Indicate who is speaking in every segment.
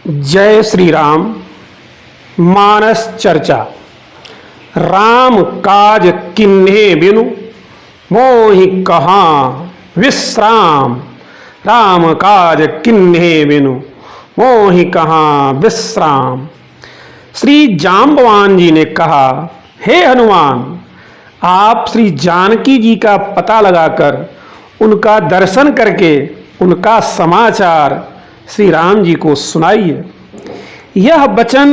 Speaker 1: जय श्री राम। मानस चर्चा। राम काज किन्हे बिनु मोहि कहाँ विश्राम। राम काज किन्हे बिनु मोहि कहाँ विश्राम। श्री जाम्बवान जी ने कहा, हे हनुमान, आप श्री जानकी जी का पता लगाकर उनका दर्शन करके उनका समाचार श्री राम जी को सुनाइए। यह वचन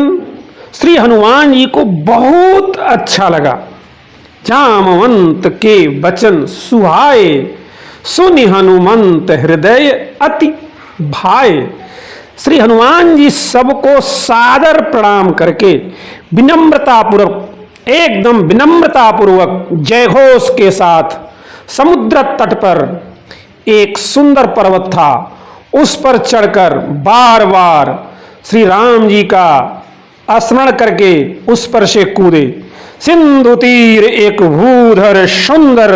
Speaker 1: श्री हनुमान जी को बहुत अच्छा लगा। जामवंत के वचन सुहाए, सुनि हनुमंत हृदय अति भाए। श्री हनुमान जी सबको सादर प्रणाम करके एकदम विनम्रतापूर्वक जयघोष के साथ समुद्र तट पर एक सुंदर पर्वत था, उस पर चढ़कर बार बार श्री राम जी का स्मरण करके उस पर से कूदे। सिंधु तीर एक भूधर सुंदर,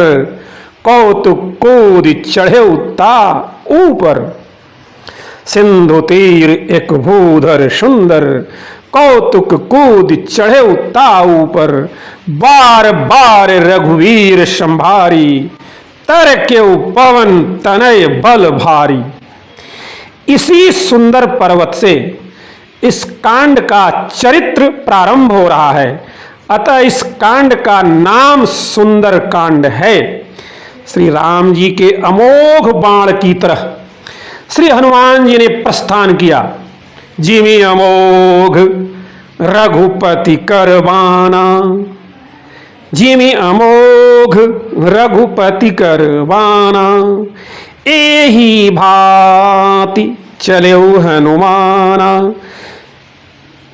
Speaker 1: कौतुक कूद चढ़े ता ऊपर। सिंधु तीर एक भूधर सुंदर, कौतुक कूद चढ़े ता ऊपर। बार बार रघुवीर संभारी, तरक्यउ पवन तनय बल भारी। इसी सुंदर पर्वत से इस कांड का चरित्र प्रारंभ हो रहा है, अतः इस कांड का नाम सुंदर कांड है। श्री राम जी के अमोघ बाण की तरह श्री हनुमान जी ने प्रस्थान किया। जिमि अमोघ रघुपति कर बाना, जिमि अमोघ रघुपति कर बाना। एही भांति चलेउ हनुमाना।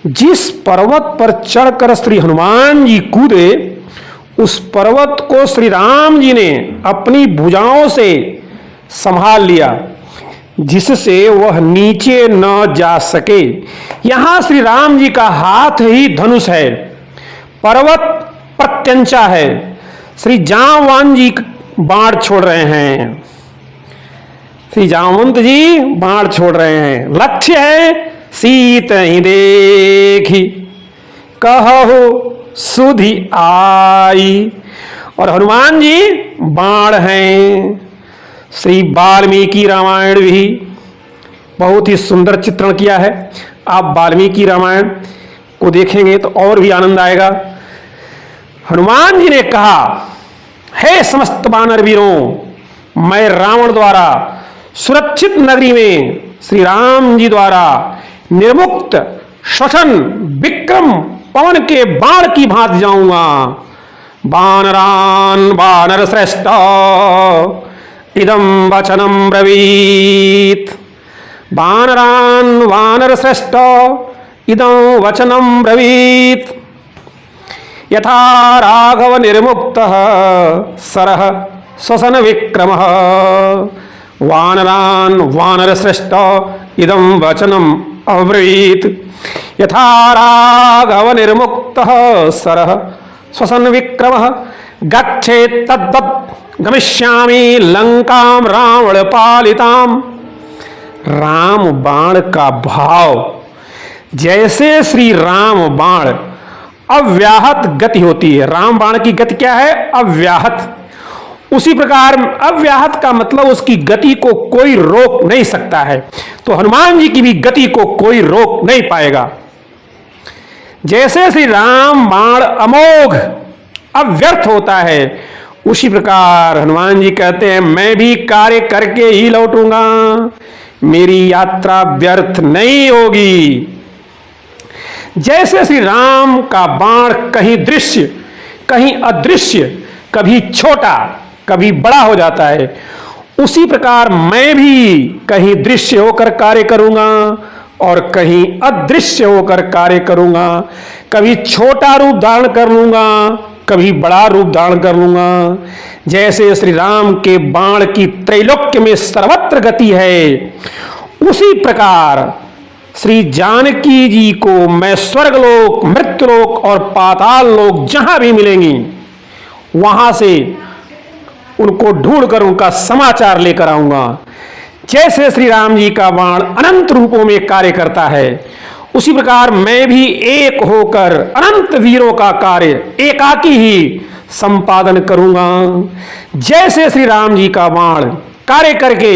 Speaker 1: जिस पर्वत पर चढ़कर श्री हनुमान जी कूदे, उस पर्वत को श्री राम जी ने अपनी भुजाओं से संभाल लिया, जिससे वह नीचे न जा सके। यहां श्री राम जी का हाथ ही धनुष है, पर्वत प्रत्यंचा है। श्री जाम्बवान जी बाण छोड़ रहे हैं, श्री जामवंत जी बाण छोड़ रहे हैं। लक्ष्य है सीत ही देखी, कहो सुधि आई। और हनुमान जी बाण हैं। श्री वाल्मीकि रामायण भी बहुत ही सुंदर चित्रण किया है। आप वाल्मीकि रामायण को देखेंगे तो और भी आनंद आएगा। हनुमान जी ने कहा, हे समस्त वानर वीरों, मैं रावण द्वारा सुरक्षित नगरी में श्री राम जी द्वारा निर्मुक्त श्वसन विक्रम पवन के बाण की भांति जाऊंगा। वानरान वानर श्रेष्ठ इदम वचनम ब्रवीत। वानरान वानर श्रेष्ठ इदम वचनम ब्रवीत। यथा राघव निर्मुक्तः सरः श्वसन विक्रमः। वानरान वानर श्रेष्ठ इदं वचनम अब्रवीत। यथा राघव निर्मुक्तः सरः श्वसन विक्रमः। गच्छेत् तद्वत् गमिष्यामि लंकां रावण पालिताम्। राम बाण का भाव, जैसे श्री राम बाण अव्याहत गति होती है। राम बाण की गति क्या है? अव्याहत। उसी प्रकार अव्याहत का मतलब उसकी गति को कोई रोक नहीं सकता है, तो हनुमान जी की भी गति को कोई रोक नहीं पाएगा। जैसे श्री राम बाण अमोघ अव्यर्थ होता है, उसी प्रकार हनुमान जी कहते हैं, मैं भी कार्य करके ही लौटूंगा, मेरी यात्रा व्यर्थ नहीं होगी। जैसे श्री राम का बाण कहीं दृश्य कहीं अदृश्य, कभी छोटा कभी बड़ा हो जाता है, उसी प्रकार मैं भी कहीं दृश्य होकर कार्य करूंगा और कहीं अदृश्य होकर कार्य करूंगा। कभी छोटा रूप धारण कर लूंगा, कभी बड़ा रूप धारण कर लूंगा। जैसे श्री राम के बाण की त्रैलोक्य में सर्वत्र गति है, उसी प्रकार श्री जानकी जी को मैं स्वर्गलोक, मृत्युलोक और पाताल लोक जहां भी मिलेंगी, वहां से उनको ढूंढकर उनका समाचार लेकर आऊंगा। जैसे श्री राम जी का बाण अनंत रूपों में कार्य करता है, उसी प्रकार मैं भी एक होकर अनंत वीरों का कार्य एकाकी ही संपादन करूंगा। जैसे श्री राम जी का बाण कार्य करके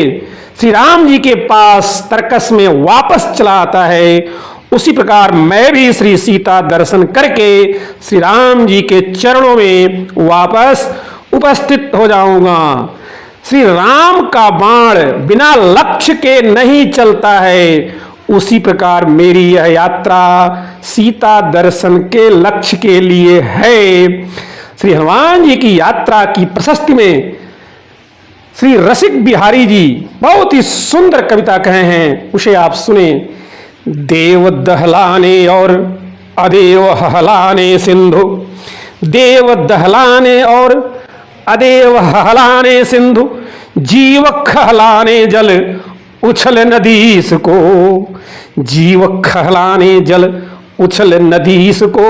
Speaker 1: श्री राम जी के पास तर्कस में वापस चला आता है, उसी प्रकार मैं भी श्री सीता दर्शन करके श्री राम जी के चरणों में वापस उपस्थित हो जाऊंगा। श्री राम का बाण बिना लक्ष्य के नहीं चलता है, उसी प्रकार मेरी यह यात्रा सीता दर्शन के लक्ष्य के लिए है। श्री हनुमान जी की यात्रा की प्रशस्ति में श्री रसिक बिहारी जी बहुत ही सुंदर कविता कहे हैं, उसे आप सुने। देव दहलाने और अदेव हलाने सिंधु, देव दहलाने और अदेव हलाने सिंधु, जीव खहलाने जल उछल नदीस को, जीव खहलाने जल उछल नदीस को,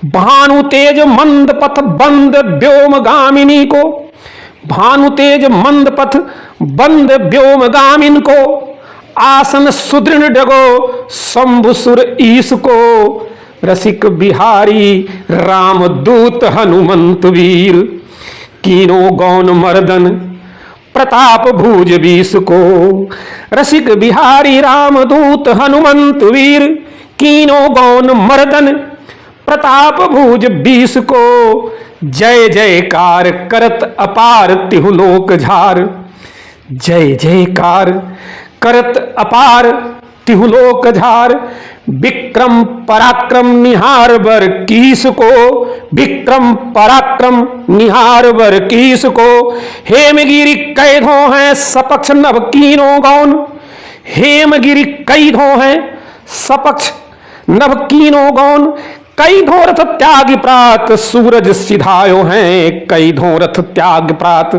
Speaker 1: भानु तेज मंद पथ बंद व्योमगामिनी को, भानु तेज मंद पथ बंद व्योमगामिन को, आसन सुदृढ़ डगो शंभुसुर ईश को, रसिक बिहारी राम दूत हनुमंत वीर, कीनो गौन मर्दन प्रताप भुज बीस को, रसिक बिहारी राम दूत हनुमंत वीर, कीनो गौन मर्दन प्रताप भुज बीस को, जय जयकार करत अपार तिहु लोक झार, जय जयकार करत अपार तिहु लोक झार, विक्रम पराक्रम निहार बर कीस को, विक्रम पराक्रम निहार बर कीस को, हेमगिरि कैधो है सपक्ष नभ कीनो गौन, हेमगिरि कैधो है सपक्ष नभ कीनो गौन, कई धो रथ त्याग प्रात सूरज सिधायो हैं, कई धो रथ त्याग प्रात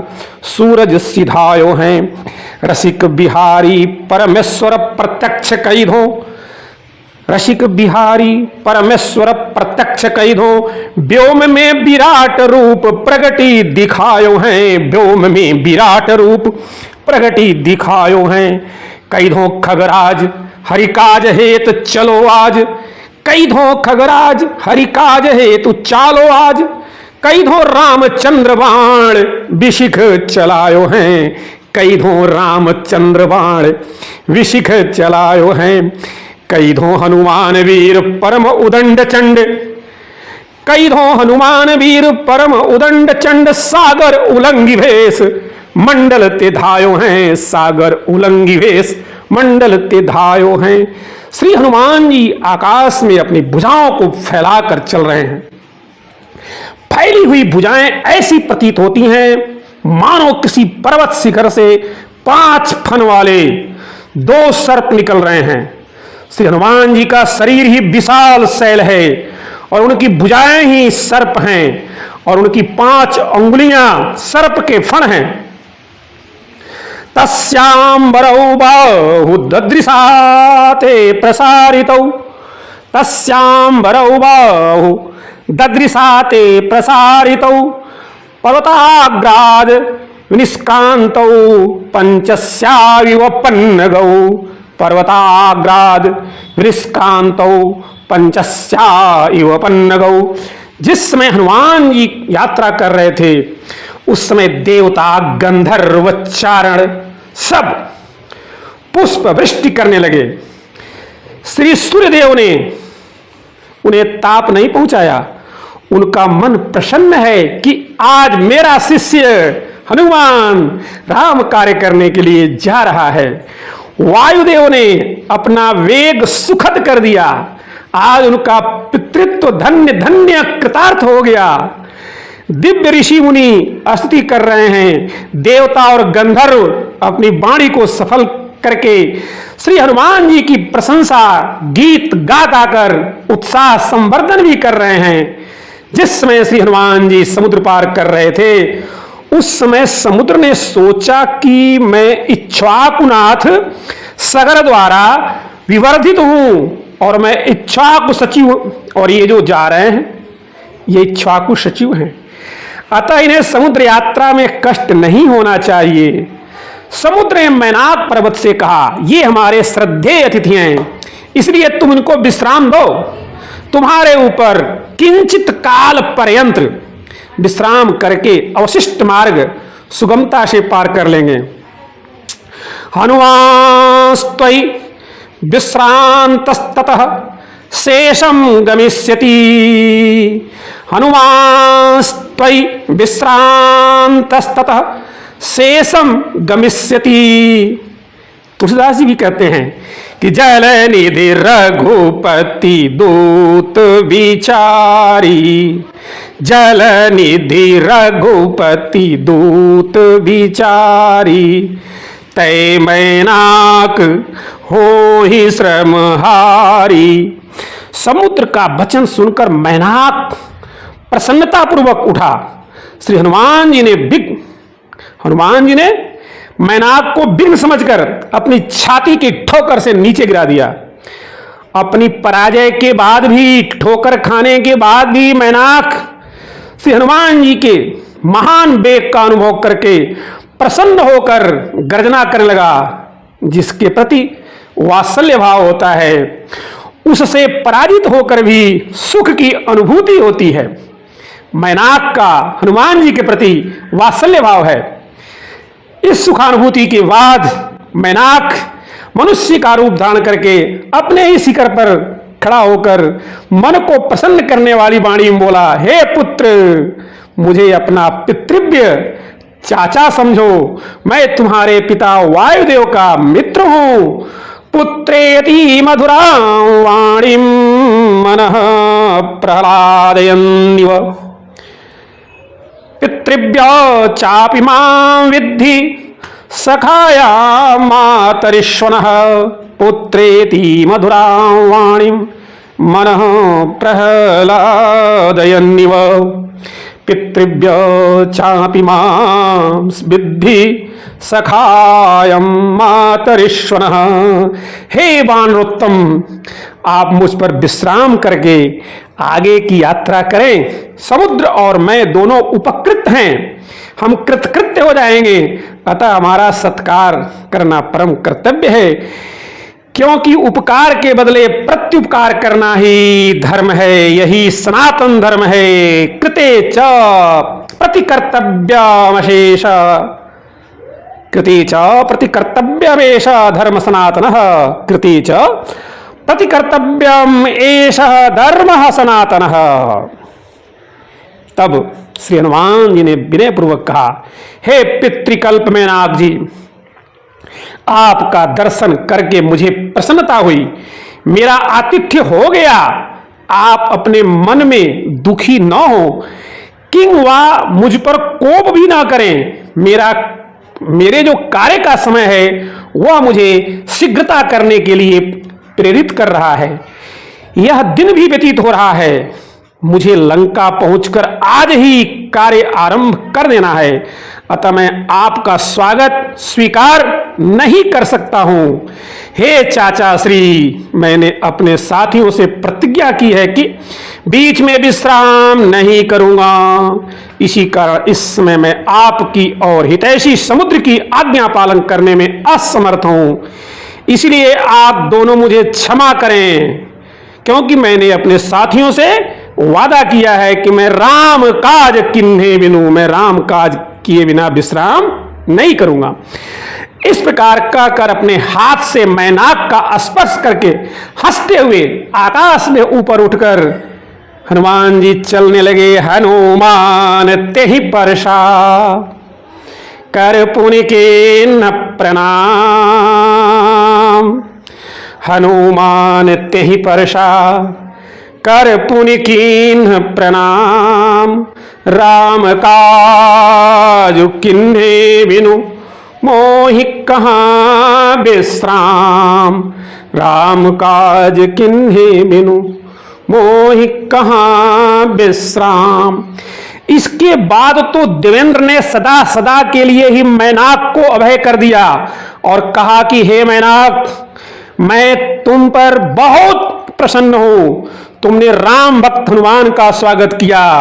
Speaker 1: सूरज सिधायो हैं, रसिक बिहारी परमेश्वर प्रत्यक्ष कई धो, रसिक बिहारी परमेश्वर प्रत्यक्ष कई दो, व्योम में विराट रूप प्रगति दिखायो हैं, व्योम में विराट रूप प्रगति दिखायो हैं, कई दो खगराज हरिकाज हेत चलो आज, कई दो खगराज हरिकाज हेतु चालो आज, कई दो रामचंद्र बाण विशिख चलायो हैं, कई दो रामचंद्र बाण विशिख चलायो हैं, कई धो हनुमान वीर परम उदंड चंड, कई धो हनुमान वीर परम उदंड चंड, सागर उलंगी भेष मंडल ते धायो हैं, सागर उलंगी भेष मंडल ते धायो हैं। श्री हनुमान जी आकाश में अपनी भुजाओं को फैलाकर चल रहे हैं। फैली हुई भुजाएं ऐसी प्रतीत होती हैं मानो किसी पर्वत शिखर से 5 फन वाले 2 सर्प निकल रहे हैं। श्री हनुमान जी का शरीर ही विशाल शैल है और उनकी भुजाएं ही सर्प हैं और उनकी 5 अंगुलियां सर्प के फण हैं। तस्यांबरौ बाहु ददृशाते प्रसारितौ, तस्यांबरौ बाहु ददृशाते प्रसारितौ, पर्वताग्राद निष्कान्तौ पंचस्याविव पन्नगौ, पर्वताग्राद निष्कान्तौ पंचस्या इव पन्नगौ। जिस समय हनुमान जी यात्रा कर रहे थे उस समय देवता गंधर्व चारण सब पुष्प वृष्टि करने लगे। श्री सूर्यदेव ने उन्हें ताप नहीं पहुंचाया, उनका मन प्रसन्न है कि आज मेरा शिष्य हनुमान राम कार्य करने के लिए जा रहा है। वायुदेव ने अपना वेग सुखद कर दिया, आज उनका पितृत्व धन्य धन्य कृतार्थ हो गया। दिव्य ऋषि मुनि स्तुति कर रहे हैं, देवता और गंधर्व अपनी वाणी को सफल करके श्री हनुमान जी की प्रशंसा गीत गा गा कर उत्साह संवर्धन भी कर रहे हैं। जिस समय श्री हनुमान जी समुद्र पार कर रहे थे उस समय समुद्र ने सोचा कि मैं इक्ष्वाकुनाथ सगर द्वारा विवर्धित हूं और मैं इक्ष्वाकु सचिव, और ये जो जा रहे हैं ये इक्ष्वाकु सचिव हैं, अतः इन्हें समुद्र यात्रा में कष्ट नहीं होना चाहिए। समुद्र ने मैनाक पर्वत से कहा, ये हमारे श्रद्धेय अतिथि हैं, इसलिए तुम इनको विश्राम दो। तुम्हारे ऊपर किंचित काल पर्यंत विश्राम करके अवशिष्ट मार्ग सुगमता से पार कर लेंगे। हनुमास्त्वयि विश्रांतस्ततः शेषम गमिष्यति। हनुमास्त्वयि विश्रांतस्ततः शेषम गमिष्यति। तुलसीदास जी भी कहते हैं कि जल निधि रघुपति दूत विचारी, जल निधि रघुपति दूत विचारी, तय मैनाक हो ही श्रमहारी। समुद्र का वचन सुनकर मैनाक प्रसन्नतापूर्वक उठा। श्री हनुमान जी ने मैनाक को विघ्न समझकर अपनी छाती की ठोकर से नीचे गिरा दिया। अपनी पराजय के बाद भी, ठोकर खाने के बाद भी मैनाक श्री हनुमान जी के महान वेग का अनुभव करके प्रसन्न होकर गर्जना करने लगा। जिसके प्रति वात्सल्य भाव होता है उससे पराजित होकर भी सुख की अनुभूति होती है। मैनाक का हनुमान जी के प्रति वात्सल्य भाव है। इस सुखानुभूति के बाद मैनाक मनुष्य का रूप धारण करके अपने ही शिखर पर खड़ा होकर मन को प्रसन्न करने वाली वाणी में बोला, हे पुत्र, मुझे अपना पितृव्य चाचा समझो, मैं तुम्हारे पिता वायुदेव का मित्र हूं। पुत्रेति मधुरा वाणी मनः प्रहलादयन्निव, पितृभ्य चापि मां विद्धि सखाया मातरिश्वनः। पुत्रेति मधुरा वाणी मनः प्रहलादयन्निव, पितृभ्य चापि मां विद्धि सखायं मातरिश्वनः। हे वानरोत्तम, आप मुझ पर विश्राम करके आगे की यात्रा करें। समुद्र और मैं दोनों उपकृत हैं, हम कृतकृत्य हो जाएंगे, अतः हमारा सत्कार करना परम कर्तव्य है, क्योंकि उपकार के बदले प्रत्युपकार करना ही धर्म है, यही सनातन धर्म है। कृते च प्रतिकर्तव्यमशेष, कृते च प्रतिकर्तव्यमेष धर्म सनातनः, कृते च प्रतिकर्तव्यम एषः धर्मः सनातनः। तब श्री हनुमान जी ने विनय पूर्वक कहा, हे पितृकल्प मैनाक जी, आपका दर्शन करके मुझे प्रसन्नता हुई, मेरा आतिथ्य हो गया। आप अपने मन में दुखी न हो, किंवा मुझ पर कोप भी ना करें। मेरे जो कार्य का समय है वह मुझे शीघ्रता करने के लिए प्रेरित कर रहा है। यह दिन भी व्यतीत हो रहा है, मुझे लंका पहुंचकर आज ही कार्य आरंभ कर देना है, अतः मैं आपका स्वागत स्वीकार नहीं कर सकता हूं। हे चाचा श्री, मैंने अपने साथियों से प्रतिज्ञा की है कि बीच में विश्राम नहीं करूंगा। इसी कारण इस समय मैं आपकी और हितैषी समुद्र की आज्ञा पालन करने में असमर्थ हूं, इसलिए आप दोनों मुझे क्षमा करें, क्योंकि मैंने अपने साथियों से वादा किया है कि मैं राम काज किन्हे बिनु, मैं राम काज किए बिना विश्राम नहीं करूंगा। इस प्रकार कहकर अपने हाथ से मैनाक का स्पर्श करके हंसते हुए आकाश में ऊपर उठकर हनुमान जी चलने लगे। हनुमान तेहि परशा कर पुनि के न प्रणाम, हनुमान तेहि परशा कर पुनि कीन्ह प्रणाम। राम काज किन्हे बिनु मोहि कहाँ विश्राम, राम काज किन्हे बिनु मोहि कहाँ विश्राम। इसके बाद तो देवेंद्र ने सदा सदा के लिए ही मैनाक को अभय कर दिया और कहा कि हे मैनाक, मैं तुम पर बहुत प्रसन्न हूं, तुमने राम भक्त हनुमान का स्वागत किया,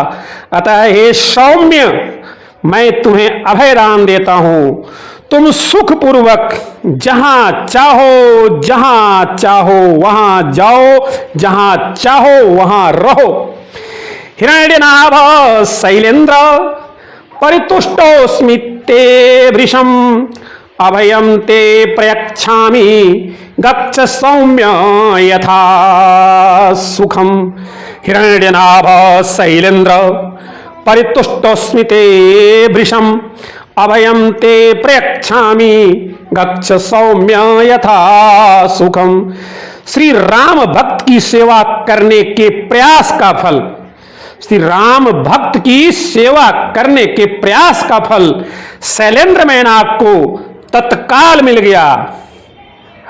Speaker 1: अतः हे सौम्य, मैं तुम्हें अभय दान देता हूं। तुम सुखपूर्वक जहां चाहो वहां जाओ, जहां चाहो वहां रहो। हिरण्यनाभ शैलेन्द्र परितुष्टोऽस्मि ते वृषम् अभयं ते प्रयच्छामि गच्छ सौम्य यथा सुखम। हिरण्यनाभ शैलेन्द्र परितुष्टोऽस्मि ते वृषम् अभयं ते प्रयच्छामि गच्छ सौम्य यथा सुखम। श्री राम भक्त की सेवा करने के प्रयास का फल, श्री राम भक्त की सेवा करने के प्रयास का फल शैलेंद्र मैनाक को तत्काल मिल गया।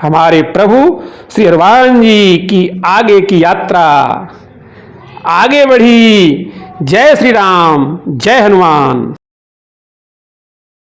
Speaker 1: हमारे प्रभु श्री हनुमान जी की आगे की यात्रा आगे बढ़ी। जय श्री राम, जय हनुमान।